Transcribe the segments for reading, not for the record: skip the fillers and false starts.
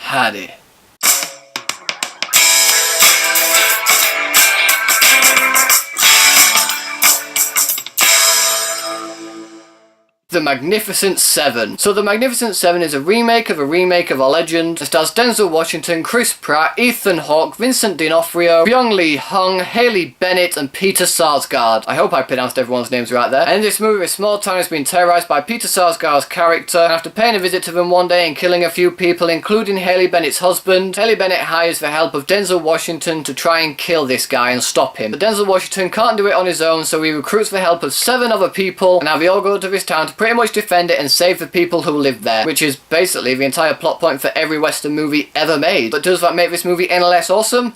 Howdy. The Magnificent Seven. So The Magnificent Seven is a remake of a legend. It stars Denzel Washington, Chris Pratt, Ethan Hawke, Vincent D'Onofrio, Byung Lee-Hun, Haley Bennett, and Peter Sarsgaard. I hope I pronounced everyone's names right there. And in this movie, a small town has been terrorized by Peter Sarsgaard's character, and after paying a visit to them one day and killing a few people, including Haley Bennett's husband, Haley Bennett hires the help of Denzel Washington to try and kill this guy and stop him. But Denzel Washington can't do it on his own, so he recruits the help of 7 other people, and now they all go to this town to pretty much defend it and save the people who live there, which is basically the entire plot point for every Western movie ever made. But does that make this movie any less awesome?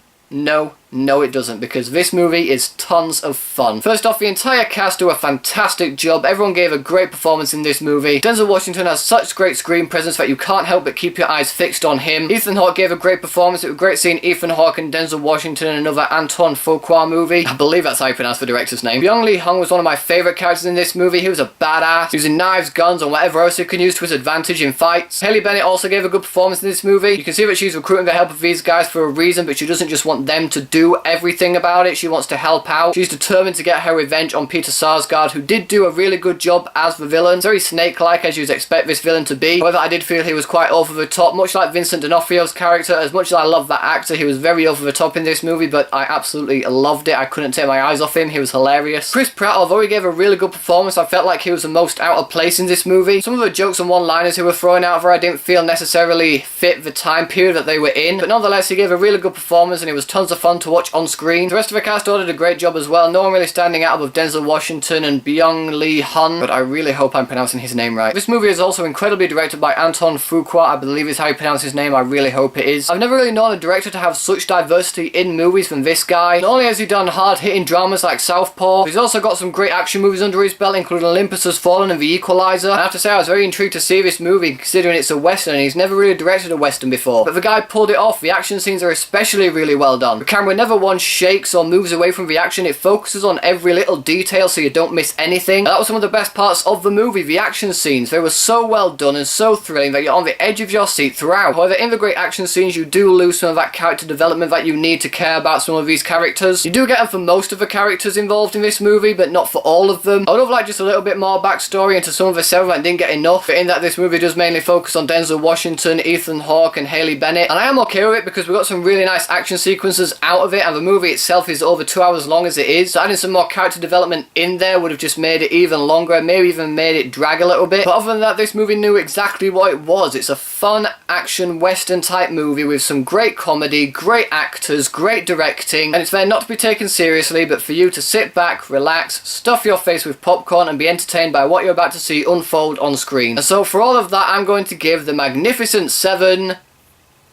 No, it doesn't, because this movie is tons of fun. First off, the entire cast do a fantastic job. Everyone gave a great performance in this movie. Denzel Washington has such great screen presence that you can't help but keep your eyes fixed on him. Ethan Hawke gave a great performance. It was great seeing Ethan Hawke and Denzel Washington in another Antoine Fuqua movie. I believe that's how you pronounce the director's name. Byung Lee-Hun was one of my favourite characters in this movie. He was a badass, using knives, guns, and whatever else he can use to his advantage in fights. Haley Bennett also gave a good performance in this movie. You can see that she's recruiting the help of these guys for a reason, but she doesn't just want them to do everything about it. She wants to help out. She's determined to get her revenge on Peter Sarsgaard, who did do a really good job as the villain. Very snake-like, as you'd expect this villain to be. However, I did feel he was quite over the top, much like Vincent D'Onofrio's character. As much as I love that actor, he was very over the top in this movie, but I absolutely loved it. I couldn't take my eyes off him. He was hilarious. Chris Pratt, although he gave a really good performance, I felt like he was the most out of place in this movie. Some of the jokes and one-liners he was throwing out there I didn't feel necessarily fit the time period that they were in, but nonetheless, he gave a really good performance and it was tons of fun to watch on screen. The rest of the cast all did a great job as well. No one really standing out above Denzel Washington and Byung Lee-Hun, but I really hope I'm pronouncing his name right. This movie is also incredibly directed by Antoine Fuqua, I believe is how you pronounce his name. I really hope it is. I've never really known a director to have such diversity in movies than this guy. Not only has he done hard-hitting dramas like Southpaw, he's also got some great action movies under his belt, including Olympus Has Fallen and The Equaliser. And I have to say, I was very intrigued to see this movie, considering it's a Western and he's never really directed a Western before. But the guy pulled it off. The action scenes are especially really well done. The camera never once shakes or moves away from the action. It focuses on every little detail so you don't miss anything. And that was some of the best parts of the movie, the action scenes. They were so well done and so thrilling that you're on the edge of your seat throughout. However, in the great action scenes, you do lose some of that character development that you need to care about some of these characters. You do get them for most of the characters involved in this movie, but not for all of them. I would have liked just a little bit more backstory into some of the 7 that didn't get enough, but in that this movie does mainly focus on Denzel Washington, Ethan Hawke, and Haley Bennett. And I am okay with it because we got some really nice action sequences out of it, and the movie itself is over 2 hours long as it is. So adding some more character development in there would have just made it even longer, maybe even made it drag a little bit. But other than that, this movie knew exactly what it was. It's a fun action western type movie with some great comedy, great actors, great directing, and it's there not to be taken seriously, but for you to sit back, relax, stuff your face with popcorn and be entertained by what you're about to see unfold on screen. And so for all of that, I'm going to give The Magnificent Seven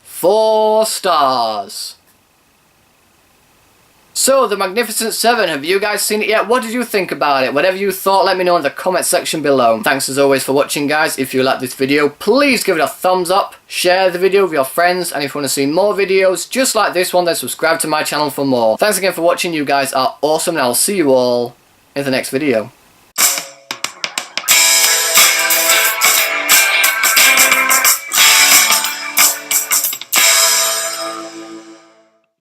4 stars. So, The Magnificent Seven, have you guys seen it yet? What did you think about it? Whatever you thought, let me know in the comment section below. Thanks as always for watching, guys. If you like this video, please give it a thumbs up, share the video with your friends, and if you want to see more videos just like this one, then subscribe to my channel for more. Thanks again for watching. You guys are awesome, and I'll see you all in the next video.